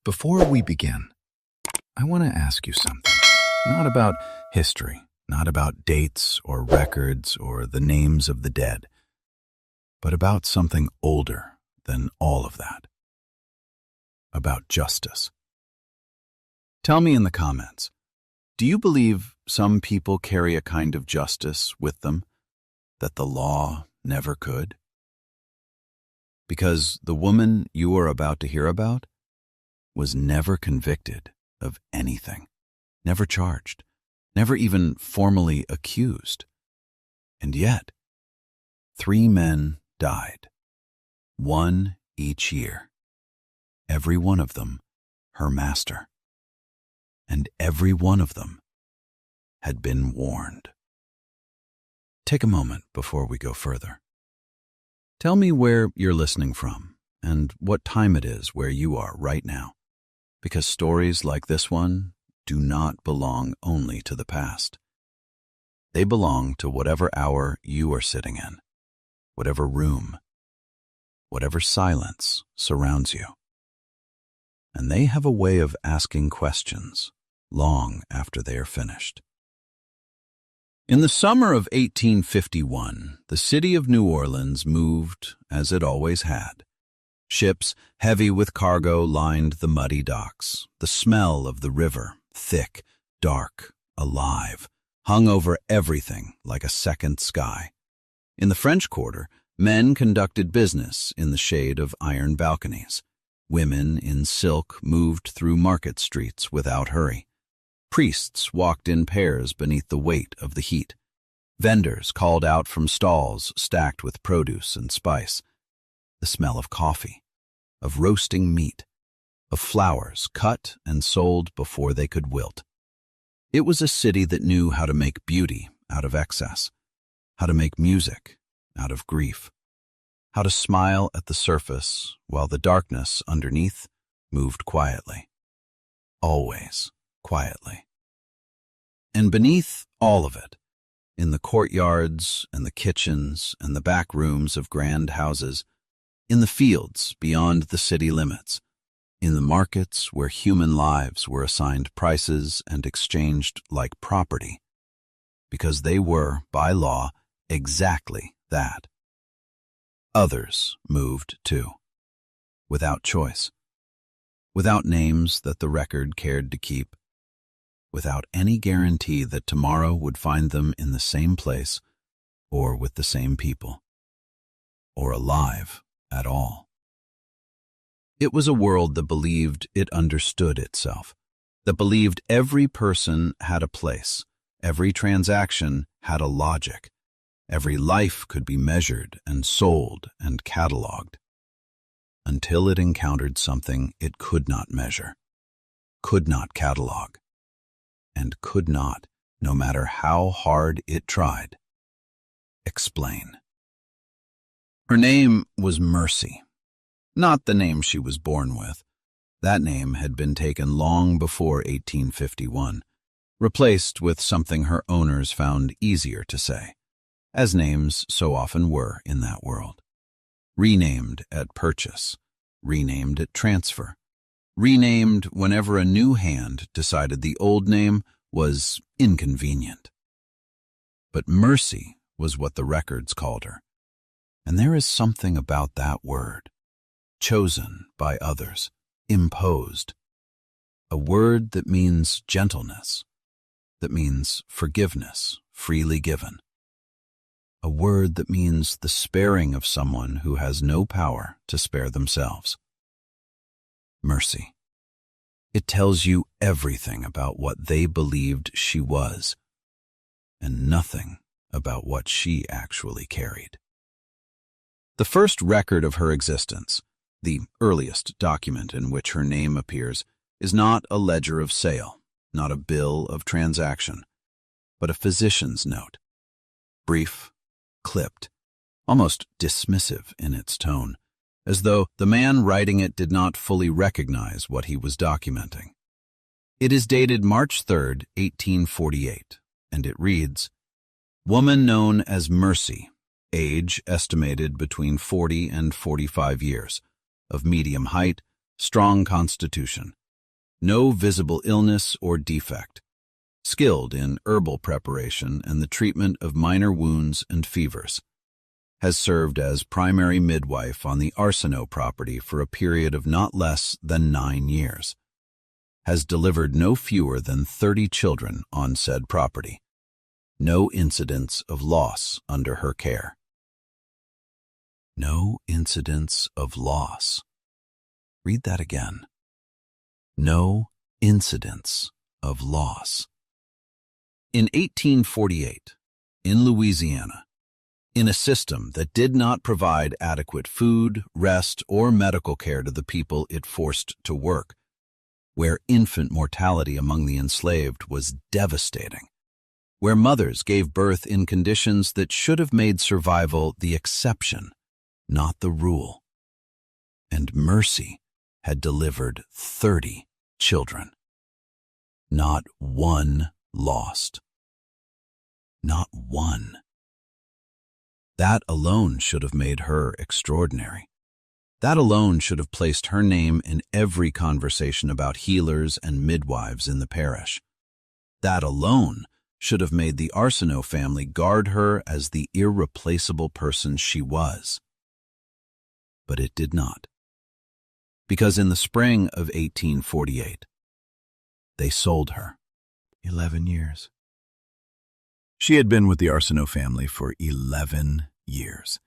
Before we begin, I want to ask you something. Not about history, not about dates or records or the names of the dead, but about something older than all of that. About justice. Tell me in the comments, do you believe some people carry a kind of justice with them that the law never could? Because the woman you are about to hear about was never convicted of anything, never charged, never even formally accused. And yet, 3 men died, 1 each year, every one of them her master, and every one of them had been warned. Take a moment before we go further. Tell me where you're listening from and what time it is where you are right now, because stories like this one do not belong only to the past. They belong to whatever hour you are sitting in, whatever room, whatever silence surrounds you. And they have a way of asking questions long after they are finished. In the summer of 1851, the city of New Orleans moved as it always had. Ships heavy with cargo lined the muddy docks. The smell of the river, thick, dark, alive, hung over everything like a second sky. In the French Quarter, men conducted business in the shade of iron balconies. Women in silk moved through market streets without hurry. Priests walked in pairs beneath the weight of the heat. Vendors called out from stalls stacked with produce and spice. The smell of coffee, of roasting meat, of flowers cut and sold before they could wilt. It was a city that knew how to make beauty out of excess, how to make music out of grief, how to smile at the surface while the darkness underneath moved quietly. Always quietly. And beneath all of it, in the courtyards and the kitchens and the back rooms of grand houses, in the fields beyond the city limits, in the markets where human lives were assigned prices and exchanged like property, because they were, by law, exactly that. Others moved too, without choice, without names that the record cared to keep, without any guarantee that tomorrow would find them in the same place or with the same people, or alive at all. It was a world that believed it understood itself, that believed every person had a place, every transaction had a logic, every life could be measured and sold and catalogued, until it encountered something it could not measure, could not catalog, and could not, no matter how hard it tried, explain. Her name was Mercy, not the name she was born with. That name had been taken long before 1851, replaced with something her owners found easier to say, as names so often were in that world. Renamed at purchase, renamed at transfer, renamed whenever a new hand decided the old name was inconvenient. But Mercy was what the records called her. And there is something about that word, chosen by others, imposed, a word that means gentleness, that means forgiveness freely given, a word that means the sparing of someone who has no power to spare themselves. Mercy. It tells you everything about what they believed she was, and nothing about what she actually carried. The first record of her existence, the earliest document in which her name appears, is not a ledger of sale, not a bill of transaction, but a physician's note. Brief, clipped, almost dismissive in its tone, as though the man writing it did not fully recognize what he was documenting. It is dated March 3rd, 1848, and it reads, "Woman known as Mercy, age estimated between 40 and 45 years, of medium height, strong constitution, no visible illness or defect, skilled in herbal preparation and the treatment of minor wounds and fevers, has served as primary midwife on the Arsenault property for a period of not less than 9 years, has delivered no fewer than 30 children on said property, no incidents of loss under her care. No incidents of loss. Read that again. No incidents of loss. In 1848, in Louisiana, in a system that did not provide adequate food, rest, or medical care to the people it forced to work, where infant mortality among the enslaved was devastating, where mothers gave birth in conditions that should have made survival the exception, not the rule, and Mercy had delivered 30 children. Not one lost. Not one. That alone should have made her extraordinary. That alone should have placed her name in every conversation about healers and midwives in the parish. That alone should have made the Arsenault family guard her as the irreplaceable person she was. But it did not. Because in the spring of 1848, they sold her. 11 years. She had been with the Arsenault family for 11 years.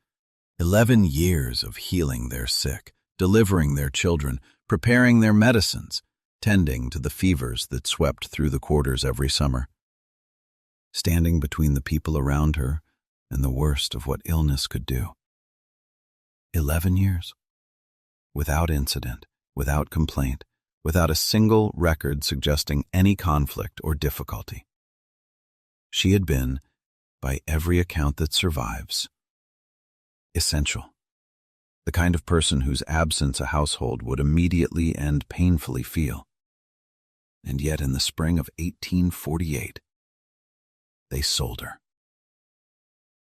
11 years of healing their sick, delivering their children, preparing their medicines, tending to the fevers that swept through the quarters every summer. Standing between the people around her and the worst of what illness could do. 11 years. Without incident, without complaint, without a single record suggesting any conflict or difficulty. She had been, by every account that survives, essential. The kind of person whose absence a household would immediately and painfully feel. And yet in the spring of 1848, they sold her.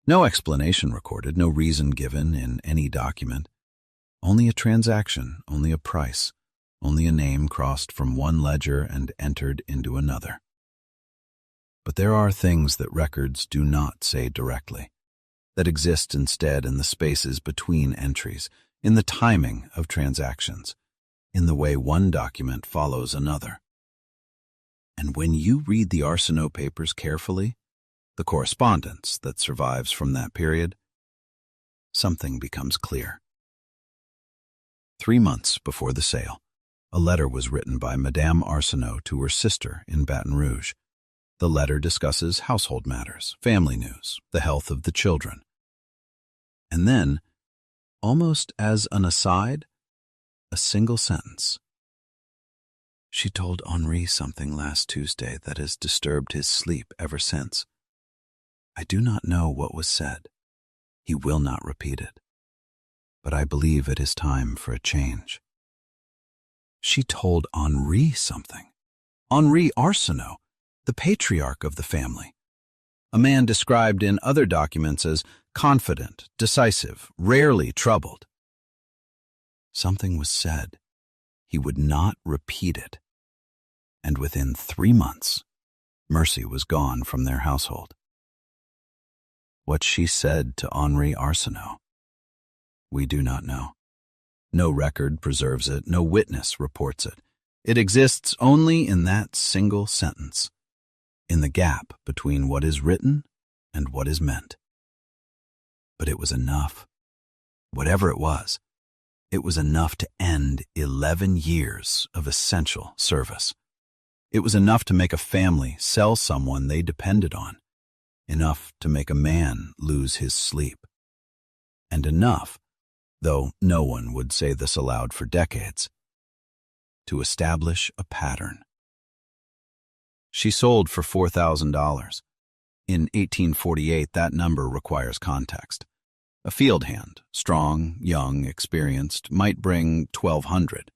No explanation recorded, no reason given in any document. Only a transaction, only a price, only a name crossed from one ledger and entered into another. But there are things that records do not say directly, that exist instead in the spaces between entries, in the timing of transactions, in the way one document follows another. And when you read the Arsenault papers carefully, the correspondence that survives from that period, something becomes clear. 3 months before the sale, a letter was written by Madame Arsenault to her sister in Baton Rouge. The letter discusses household matters, family news, the health of the children. And then, almost as an aside, a single sentence. She told Henri something last Tuesday that has disturbed his sleep ever since. I do not know what was said. He will not repeat it. But I believe it is time for a change. She told Henri something. Henri Arsenault, the patriarch of the family. A man described in other documents as confident, decisive, rarely troubled. Something was said. He would not repeat it. And within 3 months, Mercy was gone from their household. What she said to Henri Arsenault, we do not know. No record preserves it, no witness reports it. It exists only in that single sentence, in the gap between what is written and what is meant. But it was enough. Whatever it was enough to end 11 years of essential service. It was enough to make a family sell someone they depended on, enough to make a man lose his sleep, and enough, though no one would say this aloud for decades, to establish a pattern. She sold for $4,000. In 1848, that number requires context. A field hand, strong, young, experienced, might bring $1,200.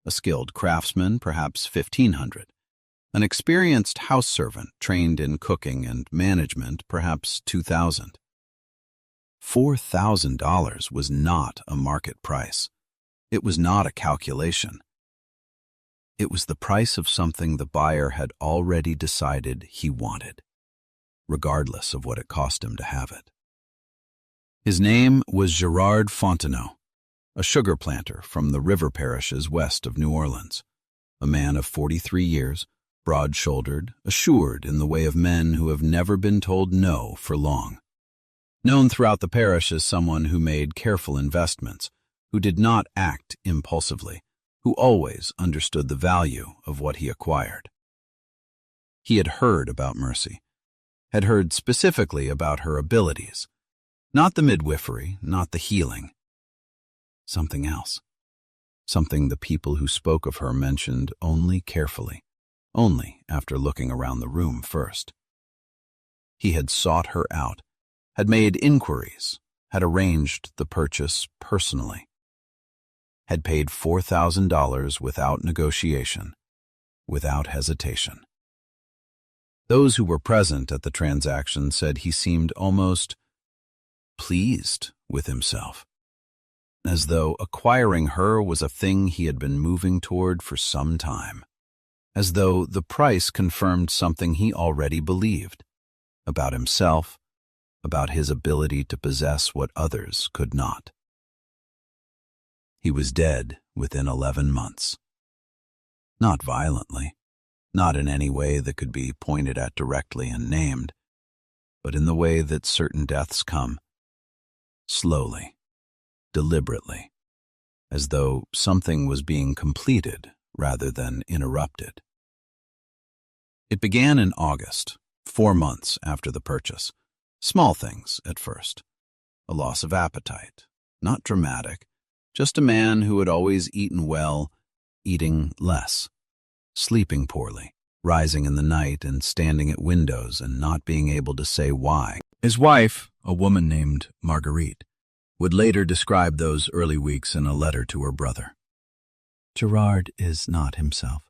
A skilled craftsman, perhaps $1,500. An experienced house servant, trained in cooking and management, perhaps $2,000. $4,000 was not a market price. It was not a calculation. It was the price of something the buyer had already decided he wanted, regardless of what it cost him to have it. His name was Gerard Fontenot, a sugar planter from the river parishes west of New Orleans, a man of 43 years, broad-shouldered, assured in the way of men who have never been told no for long. Known throughout the parish as someone who made careful investments, who did not act impulsively, who always understood the value of what he acquired. He had heard about Mercy, had heard specifically about her abilities, not the midwifery, not the healing. Something else, something the people who spoke of her mentioned only carefully, only after looking around the room first. He had sought her out, had made inquiries, had arranged the purchase personally, had paid $4,000 without negotiation, without hesitation. Those who were present at the transaction said he seemed almost pleased with himself, as though acquiring her was a thing he had been moving toward for some time, as though the price confirmed something he already believed about himself, about his ability to possess what others could not. He was dead within 11 months. Not violently, not in any way that could be pointed at directly and named, but in the way that certain deaths come, slowly, deliberately, as though something was being completed rather than interrupted. It began in August, 4 months after the purchase. Small things at first. A loss of appetite, not dramatic, just a man who had always eaten well, eating less, sleeping poorly, rising in the night and standing at windows and not being able to say why. His wife, a woman named Marguerite, would later describe those early weeks in a letter to her brother. Gerard is not himself.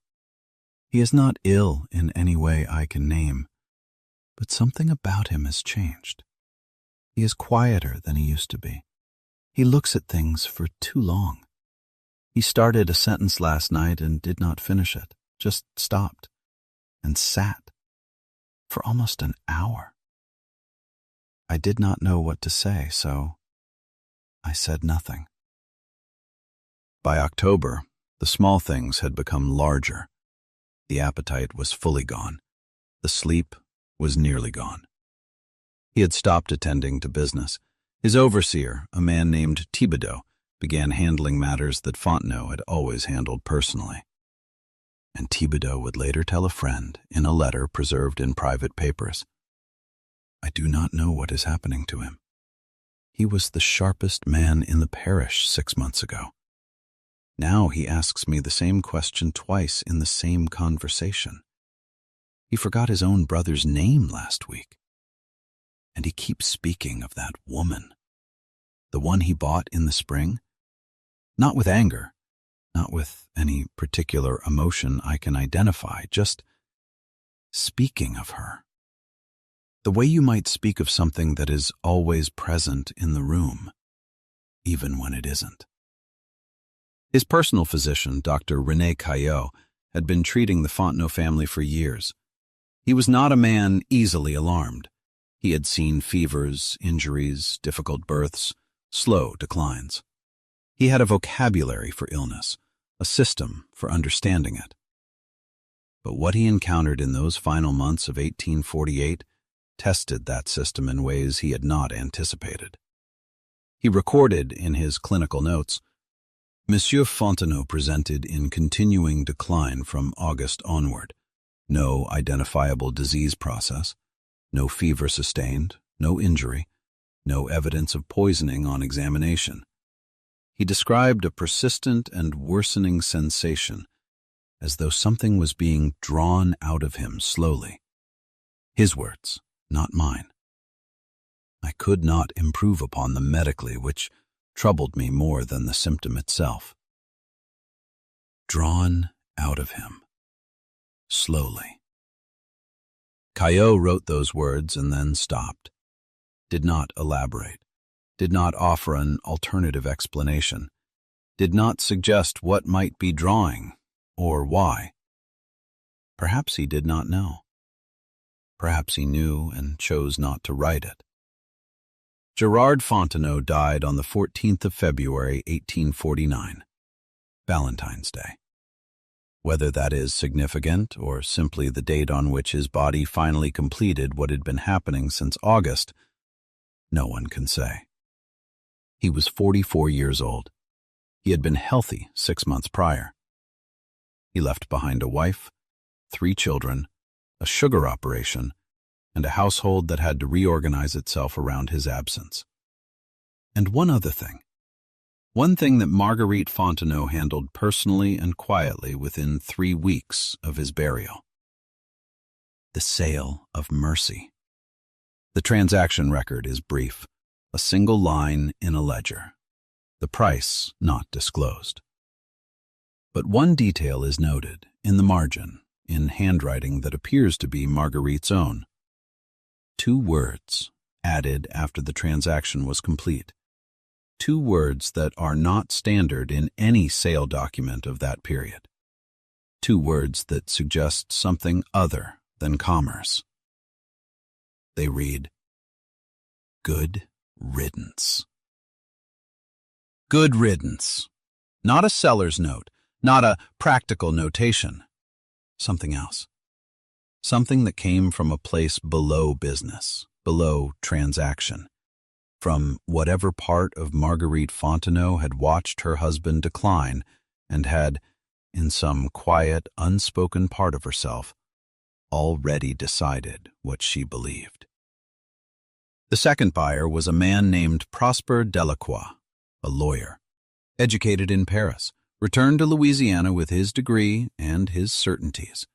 He is not ill in any way I can name, but something about him has changed. He is quieter than he used to be. He looks at things for too long. He started a sentence last night and did not finish it, just stopped and sat for almost an hour. I did not know what to say, so I said nothing. By October, the small things had become larger. The appetite was fully gone. The sleep was nearly gone. He had stopped attending to business. His overseer, a man named Thibodeau, began handling matters that Fontenot had always handled personally. And Thibodeau would later tell a friend, in a letter preserved in private papers, "I do not know what is happening to him. He was the sharpest man in the parish 6 months ago. Now he asks me the same question twice in the same conversation. He forgot his own brother's name last week. And he keeps speaking of that woman, the one he bought in the spring. Not with anger, not with any particular emotion I can identify, just speaking of her. The way you might speak of something that is always present in the room, even when it isn't." His personal physician, Dr. René Caillot, had been treating the Fontenot family for years. He was not a man easily alarmed. He had seen fevers, injuries, difficult births, slow declines. He had a vocabulary for illness, a system for understanding it. But what he encountered in those final months of 1848 tested that system in ways he had not anticipated. He recorded in his clinical notes, "Monsieur Fontenot presented in continuing decline from August onward. No identifiable disease process, no fever sustained, no injury, no evidence of poisoning on examination. He described a persistent and worsening sensation, as though something was being drawn out of him slowly." His words, not mine. I could not improve upon them medically, which troubled me more than the symptom itself. Drawn out of him, slowly. Caillot wrote those words and then stopped, did not elaborate, did not offer an alternative explanation, did not suggest what might be drawing, or why. Perhaps he did not know. Perhaps he knew and chose not to write it. Gerard Fontenot died on the 14th of February, 1849, Valentine's Day. Whether that is significant or simply the date on which his body finally completed what had been happening since August, no one can say. He was 44 years old. He had been healthy 6 months prior. He left behind a wife, 3 children, a sugar operation, and a household that had to reorganize itself around his absence. And one other thing. One thing that Marguerite Fontenot handled personally and quietly within 3 weeks of his burial. The sale of mercy. The transaction record is brief, a single line in a ledger. The price not disclosed. But one detail is noted in the margin, in handwriting that appears to be Marguerite's own. 2 words added after the transaction was complete. 2 words that are not standard in any sale document of that period. 2 words that suggest something other than commerce. They read, "Good riddance." Good riddance. Not a seller's note, not a practical notation. Something else. Something that came from a place below business, below transaction. From whatever part of Marguerite Fontenot had watched her husband decline and had, in some quiet, unspoken part of herself, already decided what she believed. The second buyer was a man named Prosper Delacroix, a lawyer, educated in Paris, returned to Louisiana with his degree and his certainties.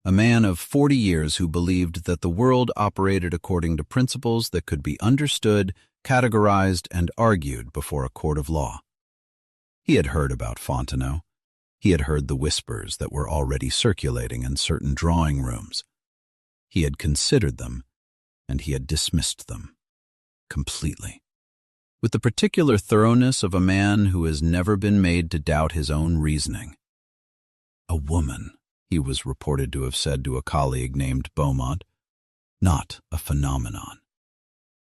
A man of 40 years who believed that the world operated according to principles that could be understood, categorized, and argued before a court of law. He had heard about Fontenot. He had heard the whispers that were already circulating in certain drawing rooms. He had considered them, and he had dismissed them completely, with the particular thoroughness of a man who has never been made to doubt his own reasoning. A woman, he was reported to have said to a colleague named Beaumont, not a phenomenon.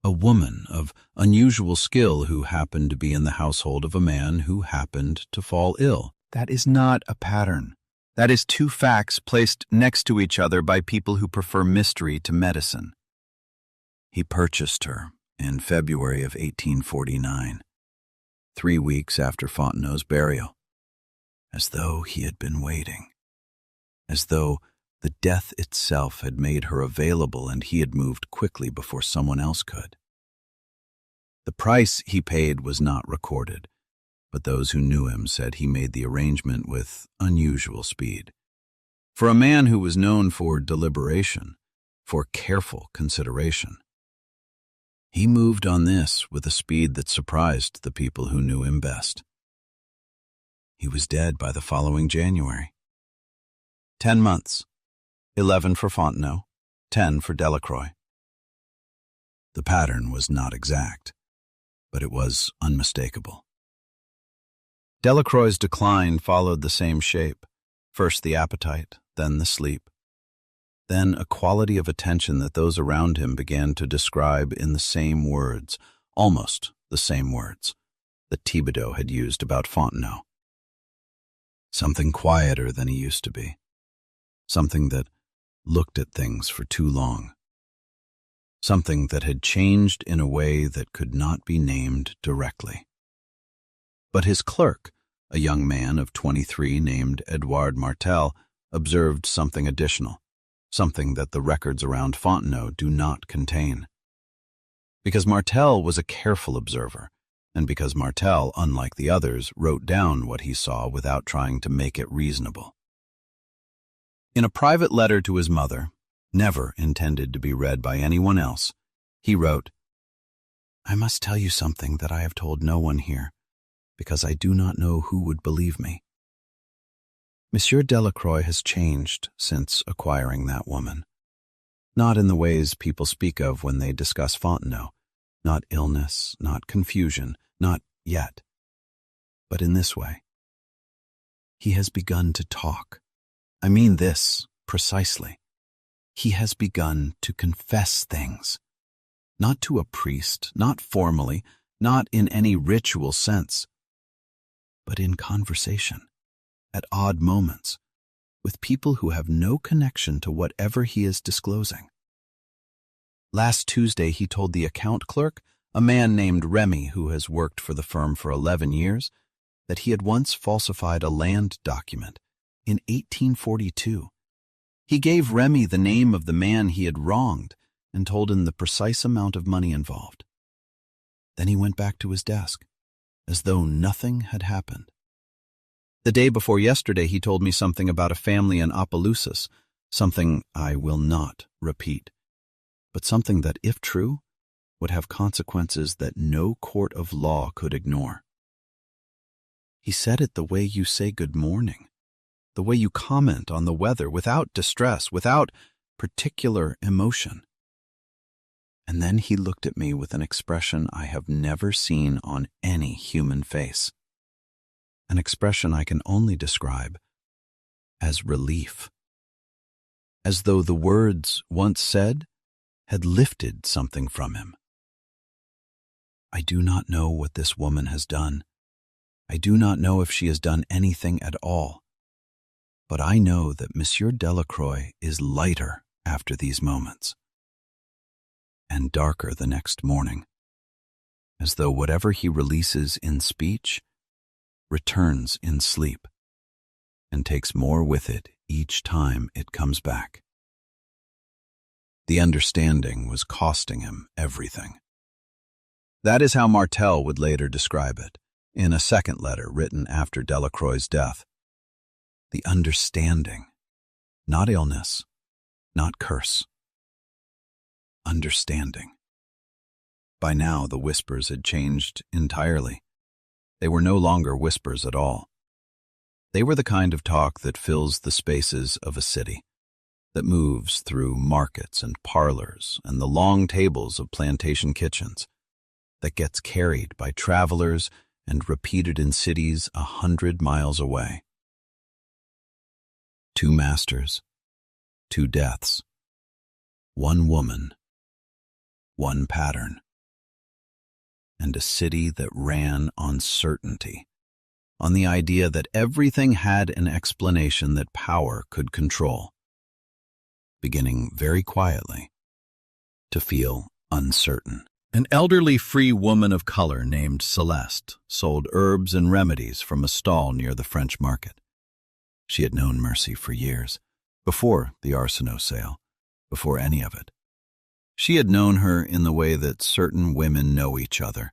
A woman of unusual skill who happened to be in the household of a man who happened to fall ill. That is not a pattern. That is 2 facts placed next to each other by people who prefer mystery to medicine. He purchased her in February of 1849, 3 weeks after Fontenot's burial, as though he had been waiting, as though the death itself had made her available and he had moved quickly before someone else could. The price he paid was not recorded, but those who knew him said he made the arrangement with unusual speed. For a man who was known for deliberation, for careful consideration, he moved on this with a speed that surprised the people who knew him best. He was dead by the following January. 10 months. 11 for Fontenot, 10 for Delacroix. The pattern was not exact, but it was unmistakable. Delacroix's decline followed the same shape, first the appetite, then the sleep, then a quality of attention that those around him began to describe in the same words, almost the same words, that Thibodeau had used about Fontenot. Something quieter than he used to be, something that looked at things for too long, something that had changed in a way that could not be named directly. But his clerk, a young man of 23 named Edouard Martel, observed something additional, something that the records around Fontenot do not contain. Because Martel was a careful observer, and because Martel, unlike the others, wrote down what he saw without trying to make it reasonable. In a private letter to his mother, never intended to be read by anyone else, he wrote, "I must tell you something that I have told no one here, because I do not know who would believe me. Monsieur Delacroix has changed since acquiring that woman. Not in the ways people speak of when they discuss Fontenot, not illness, not confusion, not yet, but in this way. He has begun to talk. I mean this precisely. He has begun to confess things. Not to a priest, not formally, not in any ritual sense, but in conversation, at odd moments, with people who have no connection to whatever he is disclosing. Last Tuesday, he told the account clerk, a man named Remy who has worked for the firm for 11 years, that he had once falsified a land document in 1842. He gave Remy the name of the man he had wronged and told him the precise amount of money involved. Then he went back to his desk, as though nothing had happened. The day before yesterday, he told me something about a family in Opelousas, something I will not repeat, but something that, if true, would have consequences that no court of law could ignore. He said it the way you say good morning, the way you comment on the weather without distress, without particular emotion. And then he looked at me with an expression I have never seen on any human face, an expression I can only describe as relief, as though the words once said had lifted something from him. I do not know what this woman has done. I do not know if she has done anything at all. But I know that Monsieur Delacroix is lighter after these moments, and darker the next morning, as though whatever he releases in speech returns in sleep, and takes more with it each time it comes back. The understanding was costing him everything. That is how Martel would later describe it, in a second letter written after Delacroix's death. The understanding, not illness, not curse. Understanding. By now, the whispers had changed entirely. They were no longer whispers at all. They were the kind of talk that fills the spaces of a city, that moves through markets and parlors and the long tables of plantation kitchens, that gets carried by travelers and repeated in cities 100 miles away. 2 masters, 2 deaths, 1 woman, 1 pattern, and a city that ran on certainty, on the idea that everything had an explanation that power could control, beginning very quietly to feel uncertain. An elderly free woman of color named Celeste sold herbs and remedies from a stall near the French market. She had known Mercy for years, before the Arsenault sale, before any of it. She had known her in the way that certain women know each other,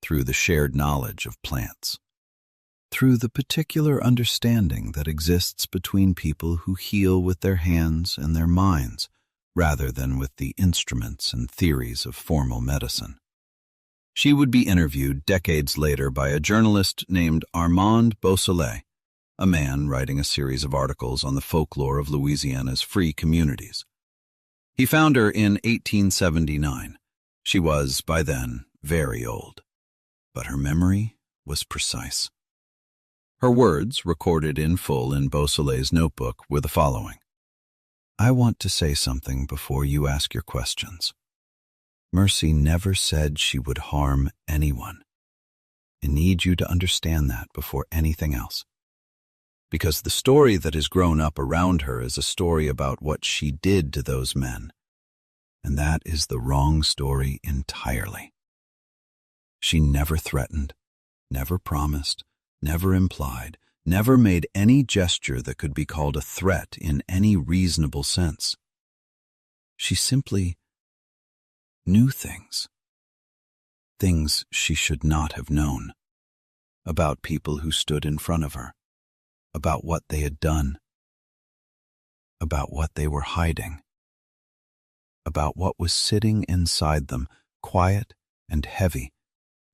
through the shared knowledge of plants, through the particular understanding that exists between people who heal with their hands and their minds, rather than with the instruments and theories of formal medicine. She would be interviewed decades later by a journalist named Armand Beausoleil, a man writing a series of articles on the folklore of Louisiana's free communities. He found her in 1879. She was, by then, very old, but her memory was precise. Her words, recorded in full in Beausoleil's notebook, were the following. I want to say something before you ask your questions. Mercy never said she would harm anyone. I need you to understand that before anything else. Because the story that has grown up around her is a story about what she did to those men, and that is the wrong story entirely. She never threatened, never promised, never implied, never made any gesture that could be called a threat in any reasonable sense. She simply knew things she should not have known, about people who stood in front of her, about what they had done, about what they were hiding, about what was sitting inside them, quiet and heavy,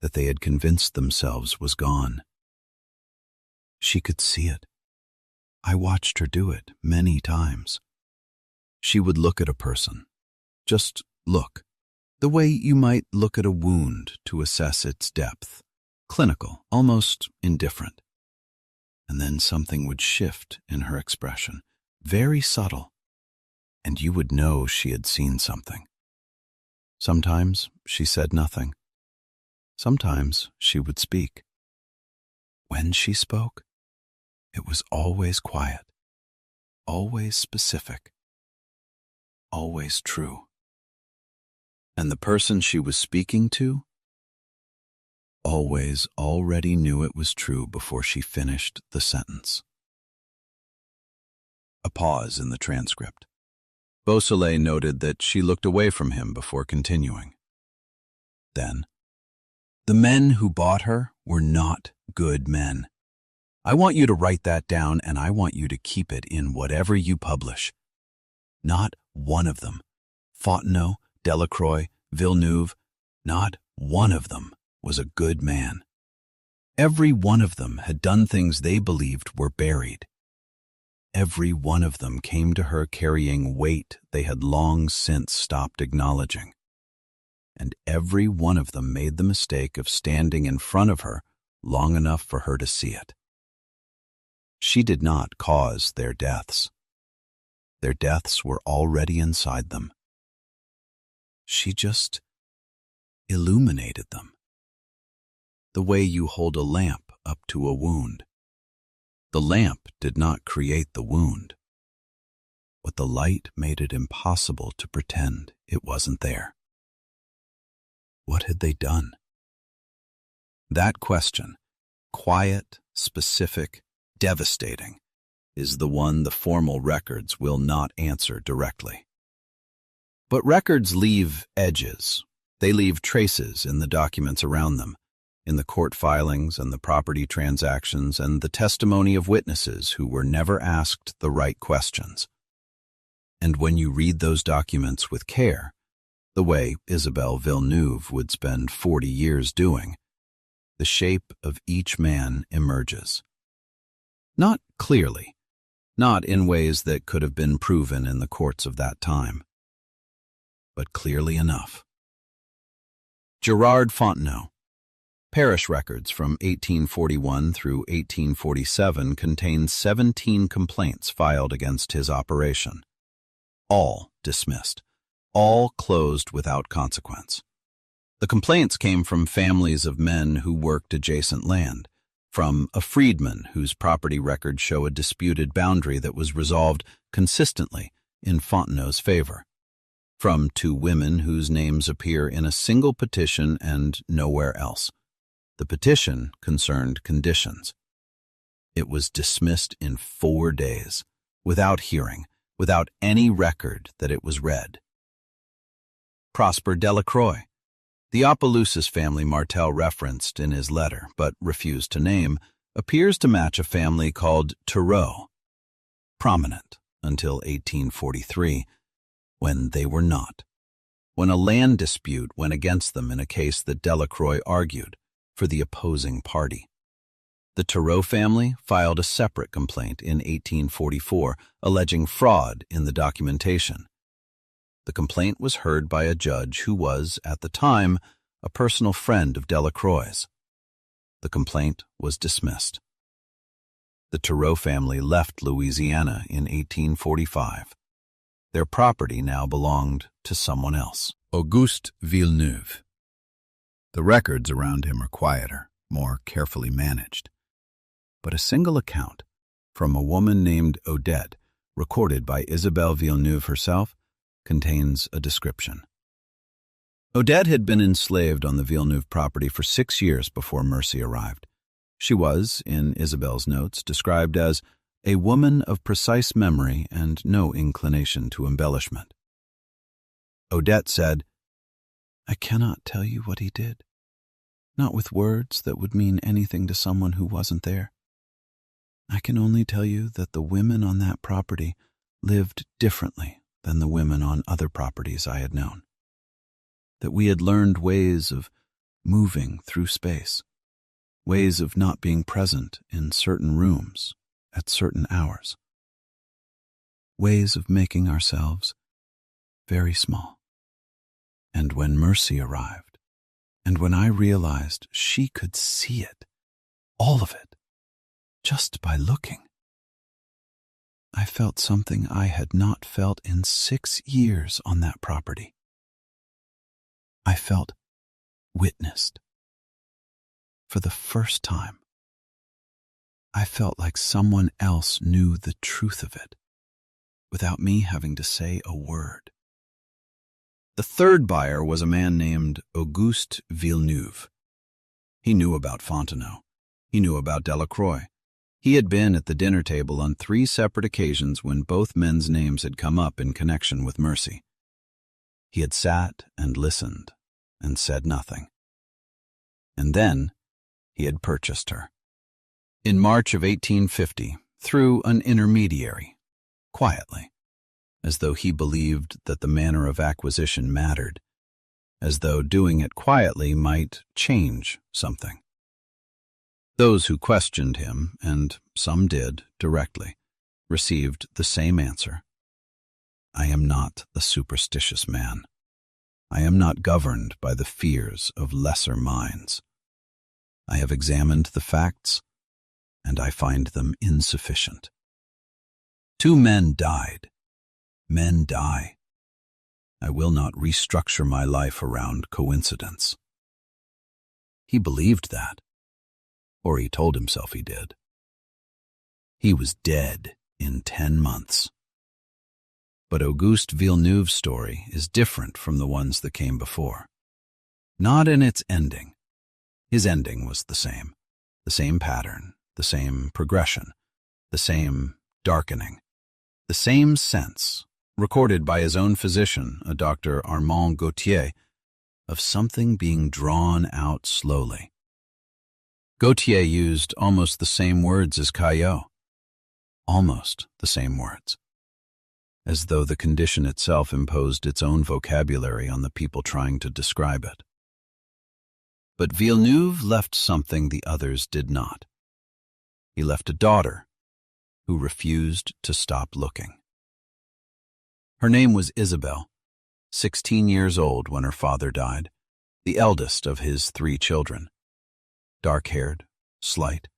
that they had convinced themselves was gone. She could see it. I watched her do it many times. She would look at a person, just look, the way you might look at a wound to assess its depth, clinical, almost indifferent. and then something would shift in her expression, very subtle, and you would know she had seen something. Sometimes she said nothing. Sometimes she would speak. When she spoke, it was always quiet, always specific, always true. And the person she was speaking to always already knew it was true before she finished the sentence. A pause in the transcript. Beausoleil noted that she looked away from him before continuing. Then, "The men who bought her were not good men. I want you to write that down, and I want you to keep it in whatever you publish. Not one of them, Fontenot, Delacroix, Villeneuve, not one of them was a good man. Every one of them had done things they believed were buried. Every one of them came to her carrying weight they had long since stopped acknowledging. And every one of them made the mistake of standing in front of her long enough for her to see it. She did not cause their deaths. Their deaths were already inside them. She just illuminated them. The way you hold a lamp up to a wound. The lamp did not create the wound, but the light made it impossible to pretend it wasn't there. What had they done? That question, quiet, specific, devastating, is the one the formal records will not answer directly. But records leave edges. They leave traces in the documents around them, in the court filings and the property transactions and the testimony of witnesses who were never asked the right questions. And when you read those documents with care, the way Isabelle Villeneuve would spend 40 years doing, the shape of each man emerges. Not clearly, not in ways that could have been proven in the courts of that time, but clearly enough. Gerard Fontenot. Parish records from 1841 through 1847 contain 17 complaints filed against his operation. All dismissed. All closed without consequence. The complaints came from families of men who worked adjacent land, from a freedman whose property records show a disputed boundary that was resolved consistently in Fontenot's favor, from 2 women whose names appear in a single petition and nowhere else. The petition concerned conditions. It was dismissed in 4 days, without hearing, without any record that it was read. Prosper Delacroix. The Opelousas family Martel referenced in his letter, but refused to name, appears to match a family called Thoreau, prominent until 1843, when they were not, when a land dispute went against them in a case that Delacroix argued for the opposing party. The Thoreau family filed a separate complaint in 1844 alleging fraud in the documentation. The complaint was heard by a judge who was, at the time, a personal friend of Delacroix's. The complaint was dismissed. The Thoreau family left Louisiana in 1845. Their property now belonged to someone else. Auguste Villeneuve. The records around him are quieter, more carefully managed. But a single account from a woman named Odette, recorded by Isabelle Villeneuve herself, contains a description. Odette had been enslaved on the Villeneuve property for 6 years before Mercy arrived. She was, in Isabelle's notes, described as a woman of precise memory and no inclination to embellishment. Odette said, "I cannot tell you what he did, not with words that would mean anything to someone who wasn't there. I can only tell you that the women on that property lived differently than the women on other properties I had known, that we had learned ways of moving through space, ways of not being present in certain rooms at certain hours, ways of making ourselves very small. And when Mercy arrived, and when I realized she could see it, all of it, just by looking. I felt something I had not felt in 6 years on that property. I felt witnessed. For the first time, I felt like someone else knew the truth of it, without me having to say a word. The third buyer was a man named Auguste Villeneuve. He knew about Fontenot. He knew about Delacroix. He had been at the dinner table on 3 separate occasions when both men's names had come up in connection with Mercy. He had sat and listened and said nothing. And then he had purchased her. In March of 1850, through an intermediary, quietly, as though he believed that the manner of acquisition mattered, as though doing it quietly might change something. Those who questioned him, and some did directly, received the same answer. I am not a superstitious man. I am not governed by the fears of lesser minds. I have examined the facts, and I find them insufficient. 2 men died. Men die. I will not restructure my life around coincidence. He believed that, or he told himself he did. He was dead in 10 months. But Auguste Villeneuve's story is different from the ones that came before. Not in its ending. His ending was the same pattern, the same progression, the same darkening, the same sense, recorded by his own physician, a Dr. Armand Gautier, of something being drawn out slowly. Gautier used almost the same words as Caillot, almost the same words, as though the condition itself imposed its own vocabulary on the people trying to describe it. But Villeneuve left something the others did not. He left a daughter who refused to stop looking. Her name was Isabel, 16 years old when her father died, the eldest of his 3 children. Dark-haired, slight,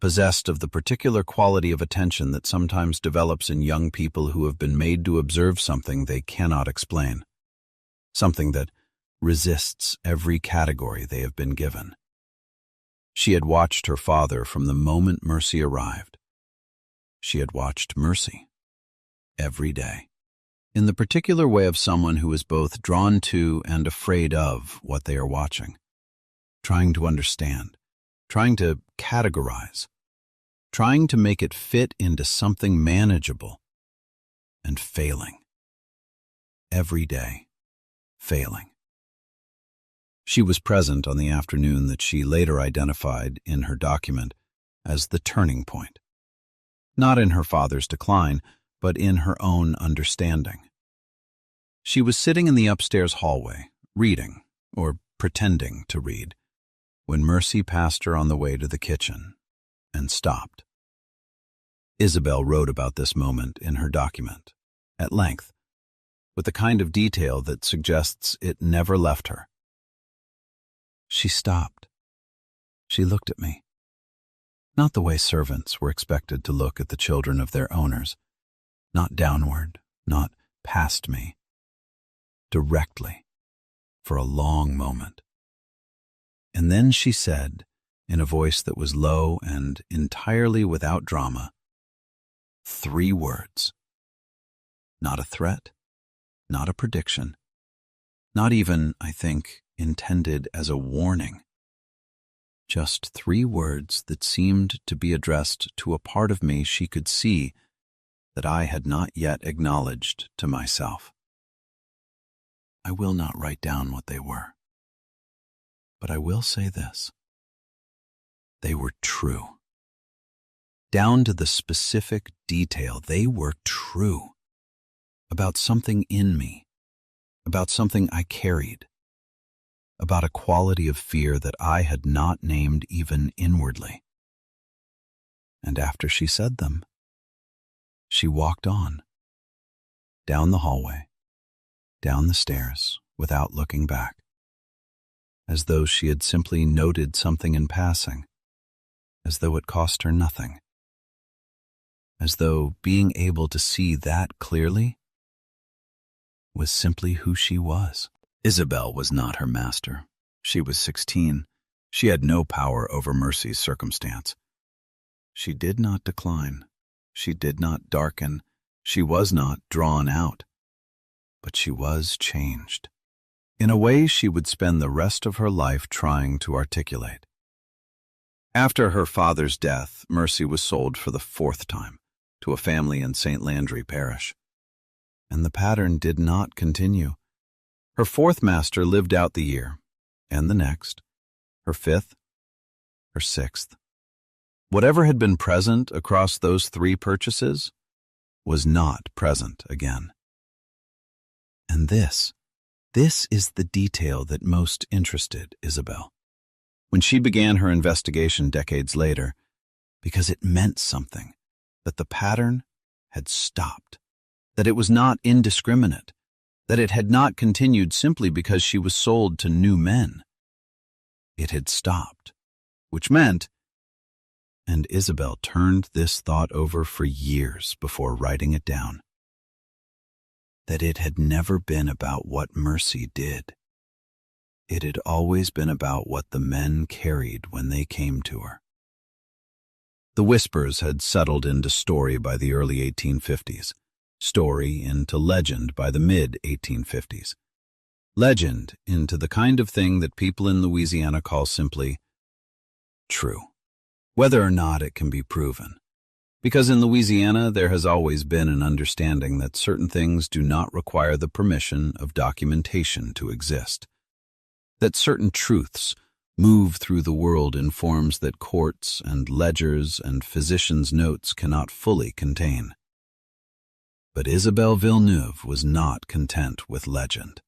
possessed of the particular quality of attention that sometimes develops in young people who have been made to observe something they cannot explain, something that resists every category they have been given. She had watched her father from the moment Mercy arrived. She had watched Mercy every day, in the particular way of someone who is both drawn to and afraid of what they are watching, trying to understand, trying to categorize, trying to make it fit into something manageable, and failing. Every day, failing. She was present on the afternoon that she later identified in her document as the turning point, not in her father's decline, but in her own understanding. She was sitting in the upstairs hallway, reading, or pretending to read, when Mercy passed her on the way to the kitchen and stopped. Isabel wrote about this moment in her document, at length, with the kind of detail that suggests it never left her. She stopped. She looked at me. Not the way servants were expected to look at the children of their owners, not downward, not past me, directly, for a long moment. And then she said, in a voice that was low and entirely without drama, 3 words. Not a threat, not a prediction, not even, I think, intended as a warning. Just 3 words that seemed to be addressed to a part of me she could see that I had not yet acknowledged to myself. I will not write down what they were, but I will say this. They were true. Down to the specific detail, they were true. About something in me, about something I carried, about a quality of fear that I had not named even inwardly. And after she said them, she walked on, down the hallway, down the stairs, without looking back, as though she had simply noted something in passing, as though it cost her nothing. As though being able to see that clearly was simply who she was. Isabel was not her master. She was 16. She had no power over Mercy's circumstance. She did not decline. She did not darken. She was not drawn out. But she was changed, in a way she would spend the rest of her life trying to articulate. After her father's death, Mercy was sold for the 4th time to a family in St. Landry Parish. And the pattern did not continue. Her 4th master lived out the year, and the next, her 5th, her 6th. Whatever had been present across those 3 purchases was not present again. And this is the detail that most interested Isabel when she began her investigation decades later, because it meant something, that the pattern had stopped, that it was not indiscriminate, that it had not continued simply because she was sold to new men. It had stopped, which meant, and Isabel turned this thought over for years before writing it down, that it had never been about what Mercy did. It had always been about what the men carried when they came to her. The whispers had settled into story by the early 1850s, story into legend by the mid-1850s, legend into the kind of thing that people in Louisiana call simply true, whether or not it can be proven. Because in Louisiana there has always been an understanding that certain things do not require the permission of documentation to exist, that certain truths move through the world in forms that courts and ledgers and physicians' notes cannot fully contain. But Isabel Villeneuve was not content with legend.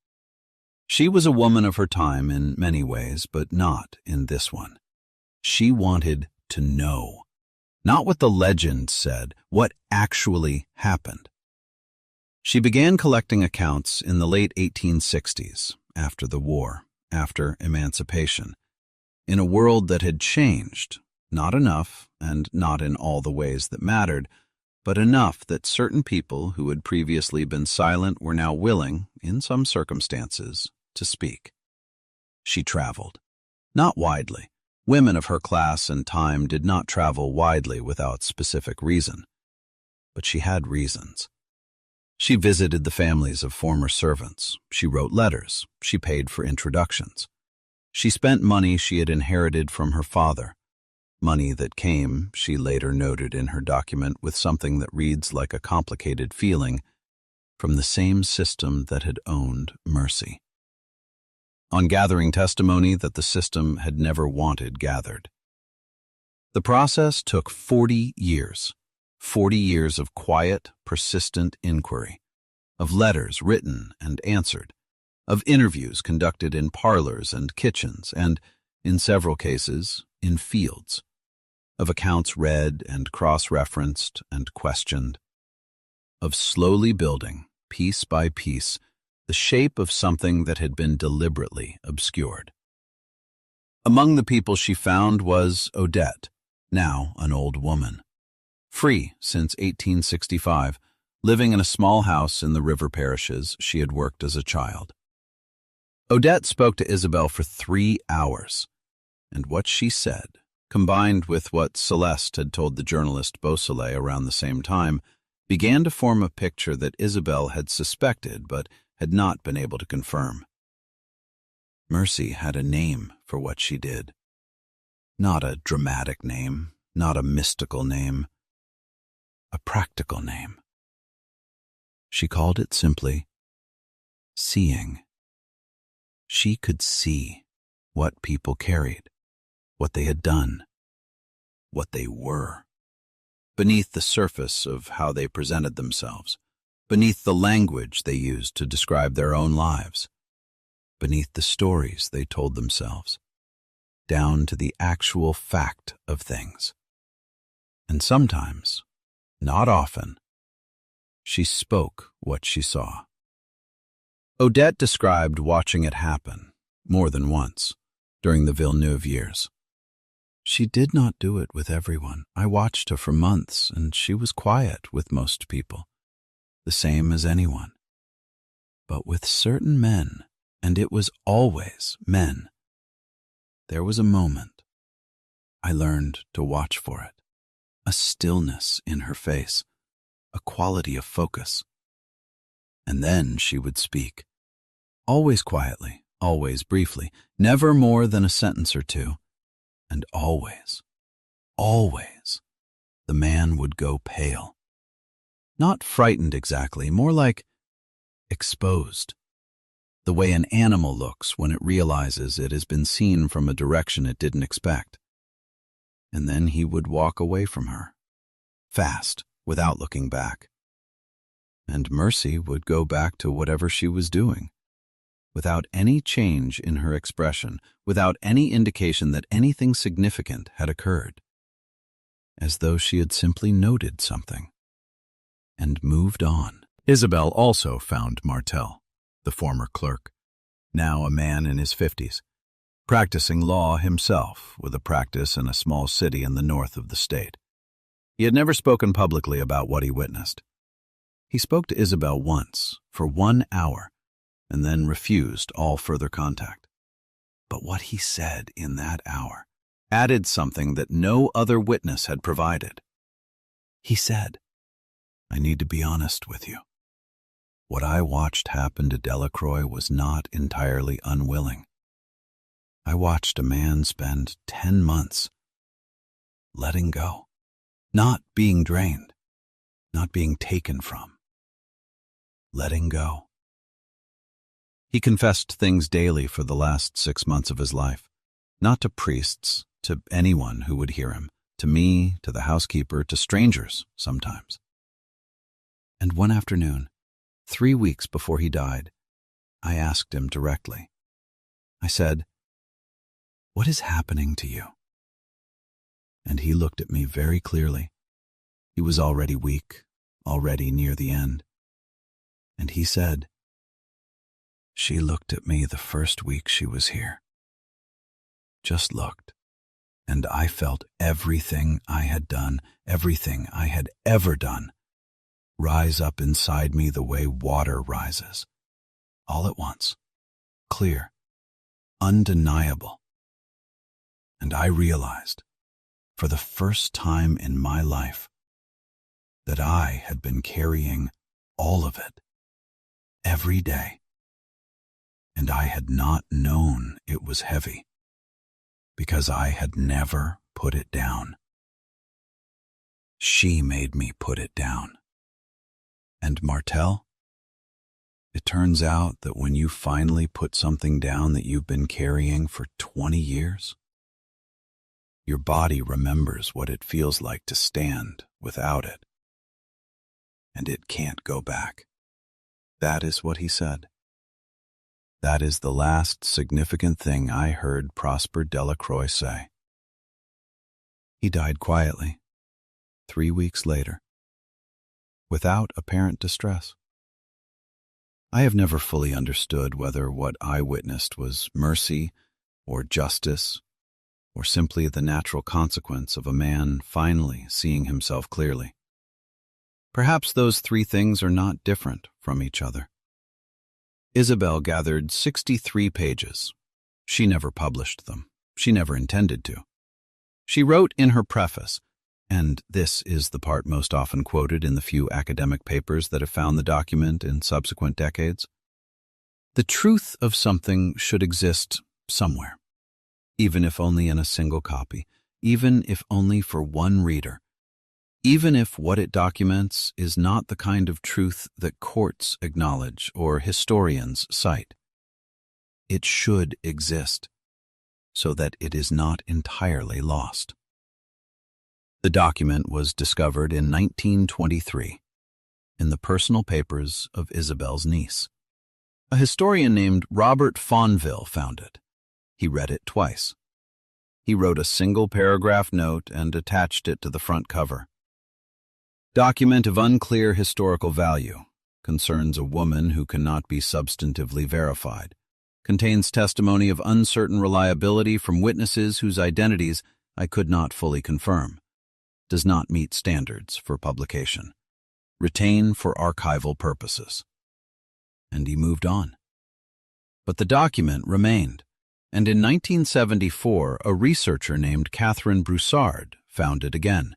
She was a woman of her time in many ways, but not in this one. She wanted to know, not what the legend said, what actually happened. She began collecting accounts in the late 1860s, after the war, after emancipation, in a world that had changed, not enough and not in all the ways that mattered, but enough that certain people who had previously been silent were now willing, in some circumstances, to speak. She traveled, not widely. Women of her class and time did not travel widely without specific reason, but she had reasons. She visited the families of former servants. She wrote letters. She paid for introductions. She spent money she had inherited from her father, money that came, she later noted in her document, with something that reads like a complicated feeling, from the same system that had owned Mercy. On gathering testimony that the system had never wanted gathered. The process took 40 years. 40 years of quiet, persistent inquiry, of letters written and answered, of interviews conducted in parlors and kitchens and, in several cases, in fields, of accounts read and cross-referenced and questioned, of slowly building, piece by piece, the shape of something that had been deliberately obscured. Among the people she found was Odette, now an old woman. Free since 1865, living in a small house in the river parishes she had worked as a child. Odette spoke to Isabel for 3 hours, and what she said, combined with what Celeste had told the journalist Beausoleil around the same time, began to form a picture that Isabel had suspected but had not been able to confirm. Mercy had a name for what she did. Not a dramatic name, not a mystical name, a practical name. She called it simply seeing. She could see what people carried, what they had done, what they were, beneath the surface of how they presented themselves, beneath the language they used to describe their own lives, beneath the stories they told themselves, down to the actual fact of things. And sometimes, not often, she spoke what she saw. Odette described watching it happen, more than once, during the Villeneuve years. She did not do it with everyone. I watched her for months, and she was quiet with most people, the same as anyone. But with certain men, and it was always men, there was a moment. I learned to watch for it, a stillness in her face, a quality of focus. And then she would speak, always quietly, always briefly, never more than a sentence or two, and always, always, the man would go pale. Not frightened exactly, more like exposed. The way an animal looks when it realizes it has been seen from a direction it didn't expect. And then he would walk away from her, fast, without looking back. And Mercy would go back to whatever she was doing, without any change in her expression, without any indication that anything significant had occurred, as though she had simply noted something and moved on. Isabel also found Martel, the former clerk, now a man in his 50s, practicing law himself with a practice in a small city in the north of the state. He had never spoken publicly about what he witnessed. He spoke to Isabel once, for 1 hour, and then refused all further contact. But what he said in that hour added something that no other witness had provided. He said, "I need to be honest with you. What I watched happen to Delacroix was not entirely unwilling. I watched a man spend 10 months letting go, not being drained, not being taken from, letting go." He confessed things daily for the last 6 months of his life, not to priests, to anyone who would hear him, to me, to the housekeeper, to strangers sometimes. And one afternoon, 3 weeks before he died, I asked him directly. I said, "What is happening to you?" And he looked at me very clearly. He was already weak, already near the end. And he said, "She looked at me the first week she was here. Just looked, and I felt everything I had done, everything I had ever done, rise up inside me the way water rises, all at once, clear, undeniable. And I realized, for the first time in my life, that I had been carrying all of it, every day. And I had not known it was heavy, because I had never put it down. She made me put it down. And Martel, it turns out that when you finally put something down that you've been carrying for 20 years, your body remembers what it feels like to stand without it. And it can't go back. That is what he said. That is the last significant thing I heard Prosper Delacroix say. He died quietly, 3 weeks later, without apparent distress. I have never fully understood whether what I witnessed was mercy or justice or simply the natural consequence of a man finally seeing himself clearly. Perhaps those 3 things are not different from each other. Isabel gathered 63 pages. She never published them. She never intended to. She wrote in her preface, and this is the part most often quoted in the few academic papers that have found the document in subsequent decades, "The truth of something should exist somewhere, even if only in a single copy, even if only for one reader, even if what it documents is not the kind of truth that courts acknowledge or historians cite. It should exist, so that it is not entirely lost." The document was discovered in 1923 in the personal papers of Isabel's niece. A historian named Robert Fonville found it. He read it twice. He wrote a single paragraph note and attached it to the front cover. "Document of unclear historical value. Concerns a woman who cannot be substantively verified. Contains testimony of uncertain reliability from witnesses whose identities I could not fully confirm. Does not meet standards for publication. Retain for archival purposes." And he moved on. But the document remained, and in 1974, a researcher named Catherine Broussard found it again.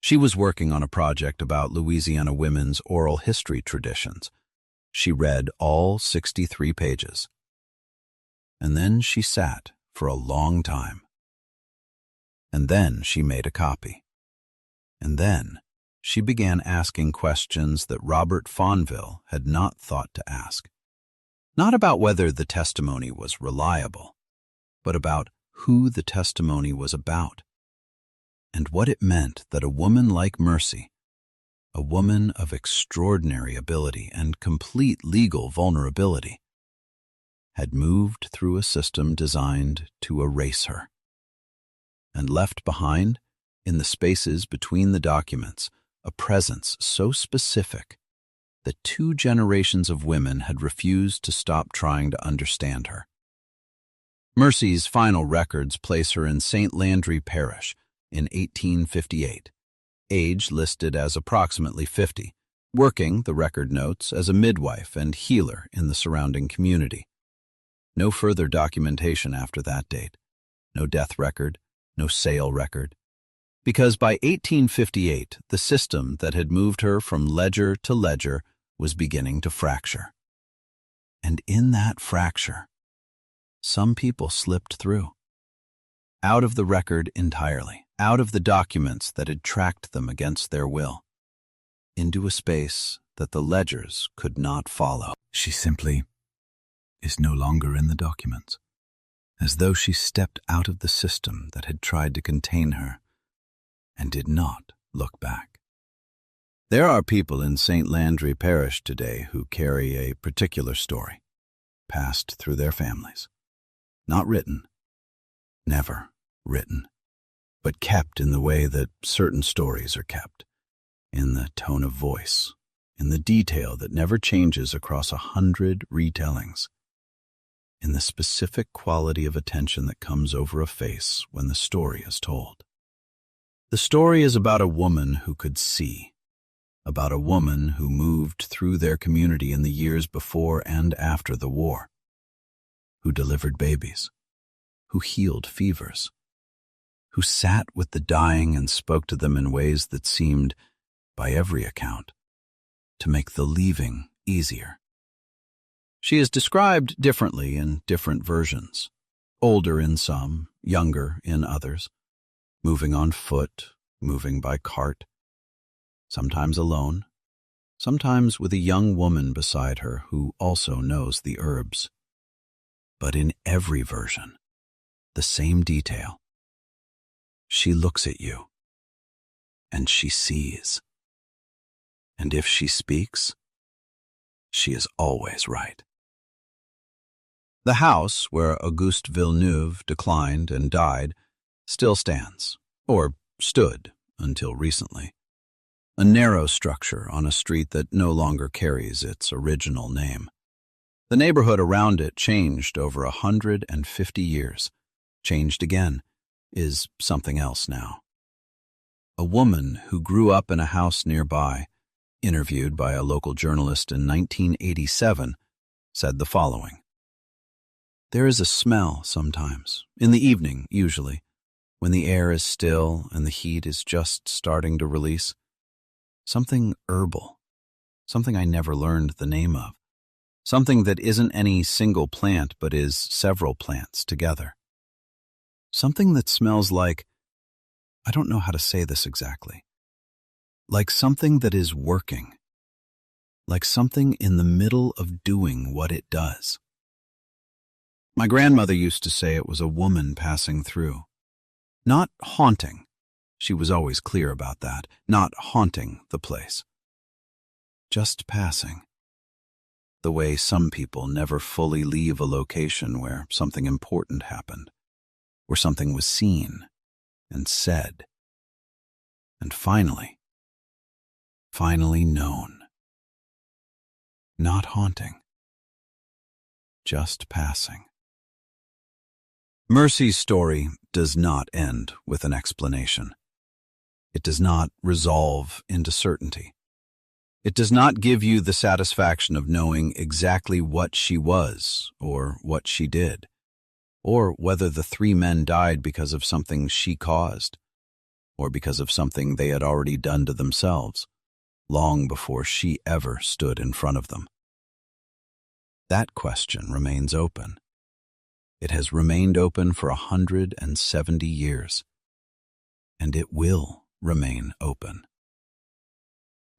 She was working on a project about Louisiana women's oral history traditions. She read all 63 pages. And then she sat for a long time. And then she made a copy. And then she began asking questions that Robert Fonville had not thought to ask. Not about whether the testimony was reliable, but about who the testimony was about, and what it meant that a woman like Mercy, a woman of extraordinary ability and complete legal vulnerability, had moved through a system designed to erase her, and left behind, in the spaces between the documents, a presence so specific that 2 generations of women had refused to stop trying to understand her. Mercy's final records place her in St. Landry Parish in 1858, age listed as approximately 50, working, the record notes, as a midwife and healer in the surrounding community. No further documentation after that date. No death record, no sale record. Because by 1858, the system that had moved her from ledger to ledger was beginning to fracture. And in that fracture, some people slipped through. Out of the record entirely, out of the documents that had tracked them against their will, into a space that the ledgers could not follow. She simply is no longer in the documents, as though she stepped out of the system that had tried to contain her and did not look back. There are people in St. Landry Parish today who carry a particular story, passed through their families. Not written, never written, but kept in the way that certain stories are kept, in the tone of voice, in the detail that never changes across 100 retellings, in the specific quality of attention that comes over a face when the story is told. The story is about a woman who could see, about a woman who moved through their community in the years before and after the war, who delivered babies, who healed fevers, who sat with the dying and spoke to them in ways that seemed, by every account, to make the leaving easier. She is described differently in different versions, older in some, younger in others, moving on foot, moving by cart, sometimes alone, sometimes with a young woman beside her who also knows the herbs. But in every version, the same detail. She looks at you, and she sees. And if she speaks, she is always right. The house where Auguste Villeneuve declined and died still stands, or stood until recently. A narrow structure on a street that no longer carries its original name. The neighborhood around it changed over 150 years, changed again, is something else now. A woman who grew up in a house nearby, interviewed by a local journalist in 1987, said the following. "There is a smell sometimes, in the evening usually, when the air is still and the heat is just starting to release. Something herbal, something I never learned the name of, something that isn't any single plant but is several plants together. Something that smells like, I don't know how to say this exactly, like something that is working, like something in the middle of doing what it does." My grandmother used to say it was a woman passing through. Not haunting, she was always clear about that, not haunting the place. Just passing. The way some people never fully leave a location where something important happened, where something was seen and said, and finally known. Not haunting, just passing. Mercy's story does not end with an explanation. It does not resolve into certainty. It does not give you the satisfaction of knowing exactly what she was or what she did, or whether the three men died because of something she caused, or because of something they had already done to themselves, long before she ever stood in front of them. That question remains open. It has remained open for 170 years, and it will remain open.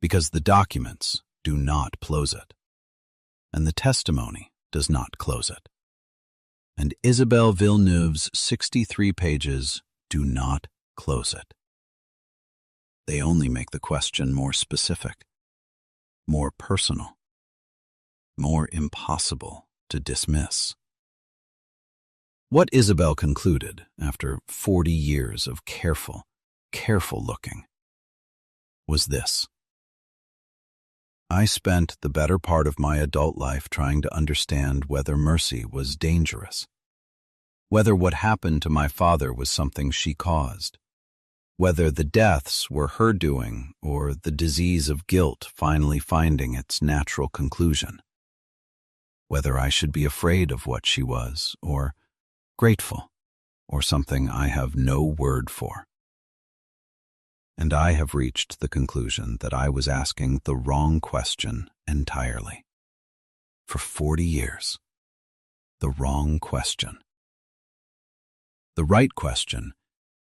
Because the documents do not close it, and the testimony does not close it. And Isabelle Villeneuve's 63 pages do not close it. They only make the question more specific, more personal, more impossible to dismiss. What Isabelle concluded after 40 years of careful looking was this: I spent the better part of my adult life trying to understand whether Mercy was dangerous, whether what happened to my father was something she caused, whether the deaths were her doing or the disease of guilt finally finding its natural conclusion, whether I should be afraid of what she was or grateful or something I have no word for. And I have reached the conclusion that I was asking the wrong question entirely. For 40 years, the wrong question. The right question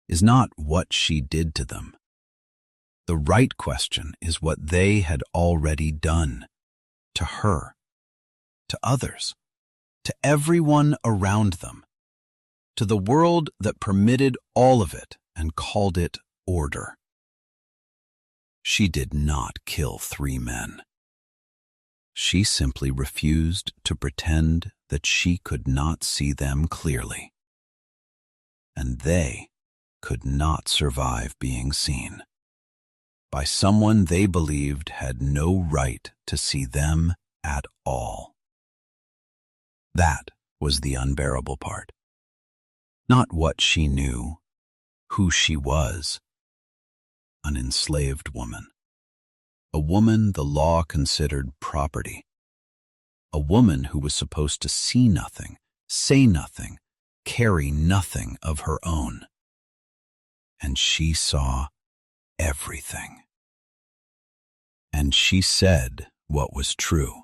is not what she did to them. The right question is what they had already done to her, to others, to everyone around them, to the world that permitted all of it and called it order. She did not kill 3 men. She simply refused to pretend that she could not see them clearly. And they could not survive being seen by someone they believed had no right to see them at all. That was the unbearable part. Not what she knew, who she was. An enslaved woman. A woman the law considered property. A woman who was supposed to see nothing, say nothing, carry nothing of her own. And she saw everything. And she said what was true.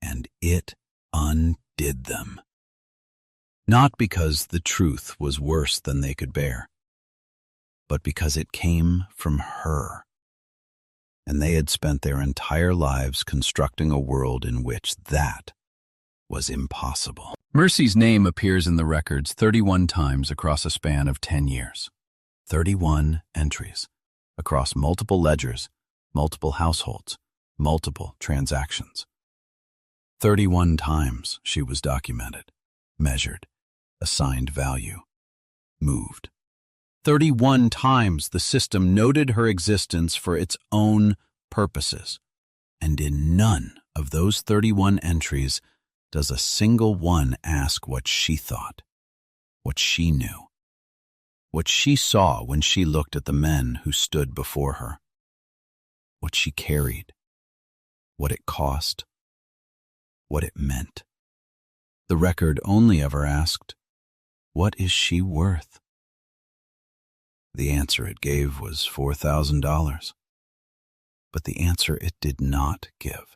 And it undid them. Not because the truth was worse than they could bear, but because it came from her. And they had spent their entire lives constructing a world in which that was impossible. Mercy's name appears in the records 31 times across a span of 10 years. 31 entries across multiple ledgers, multiple households, multiple transactions. 31 times she was documented, measured, assigned value, moved. 31 times the system noted her existence for its own purposes, and in none of those 31 entries does a single one ask what she thought, what she knew, what she saw when she looked at the men who stood before her, what she carried, what it cost, what it meant. The record only ever asked, what is she worth? The answer it gave was $4,000. But the answer it did not give,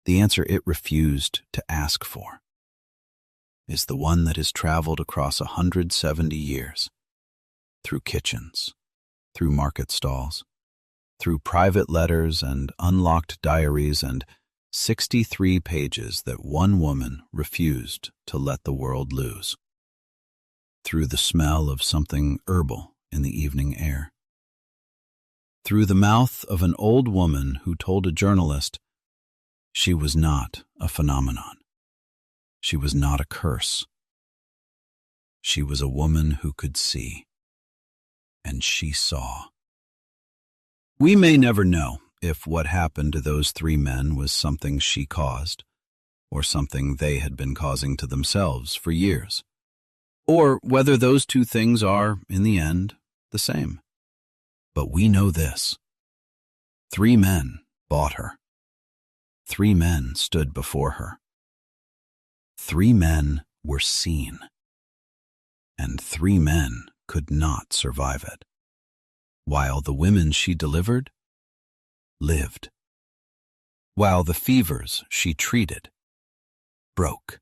the answer it refused to ask for, is the one that has traveled across 170 years, through kitchens, through market stalls, through private letters and unlocked diaries and 63 pages that one woman refused to let the world lose, through the smell of something herbal in the evening air, through the mouth of an old woman who told a journalist she was not a phenomenon, she was not a curse, she was a woman who could see, and she saw. We may never know if what happened to those 3 men was something she caused, or something they had been causing to themselves for years. or whether those two things are, in the end, the same. But we know this. 3 men bought her. 3 men stood before her. 3 men were seen. And 3 men could not survive it, while the women she delivered lived, while the fevers she treated broke,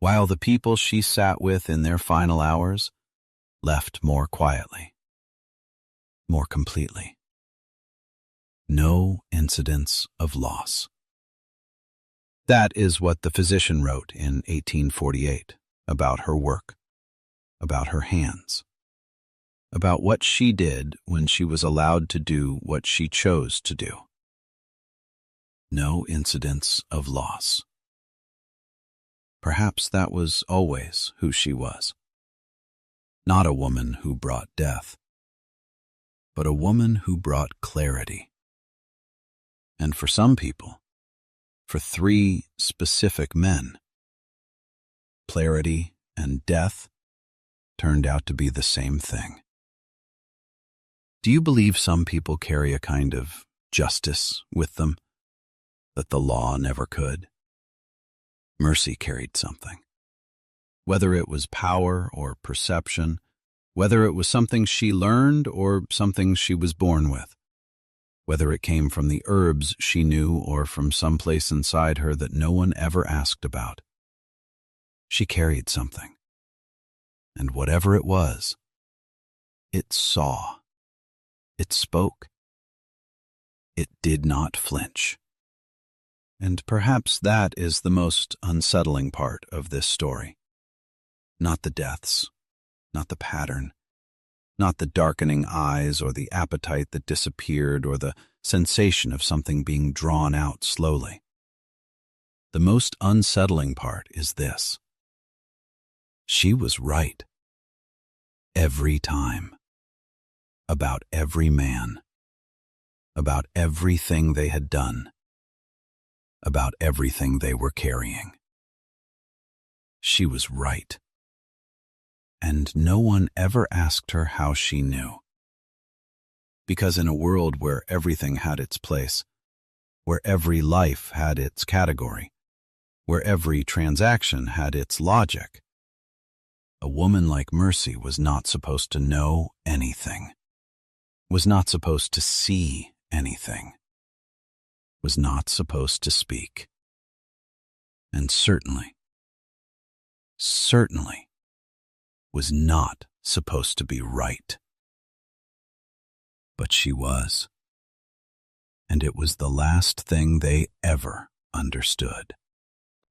while the people she sat with in their final hours left more quietly, more completely. No incidents of loss. That is what the physician wrote in 1848 about her work, about her hands, about what she did when she was allowed to do what she chose to do. No incidents of loss. Perhaps that was always who she was. Not a woman who brought death, but a woman who brought clarity. And for some people, for 3 specific men, clarity and death turned out to be the same thing. Do you believe some people carry a kind of justice with them that the law never could? Mercy carried something. Whether it was power or perception, whether it was something she learned or something she was born with, whether it came from the herbs she knew or from some place inside her that no one ever asked about, she carried something. And whatever it was, it saw, it spoke, it did not flinch. And perhaps that is the most unsettling part of this story. Not the deaths, not the pattern, not the darkening eyes or the appetite that disappeared or the sensation of something being drawn out slowly. The most unsettling part is this. She was right. Every time. About every man. About everything they had done. About everything they were carrying. She was right. And no one ever asked her how she knew. Because in a world where everything had its place, where every life had its category, where every transaction had its logic, a woman like Mercy was not supposed to know anything, was not supposed to see anything, was not supposed to speak, and certainly was not supposed to be right. But she was, and it was the last thing they ever understood.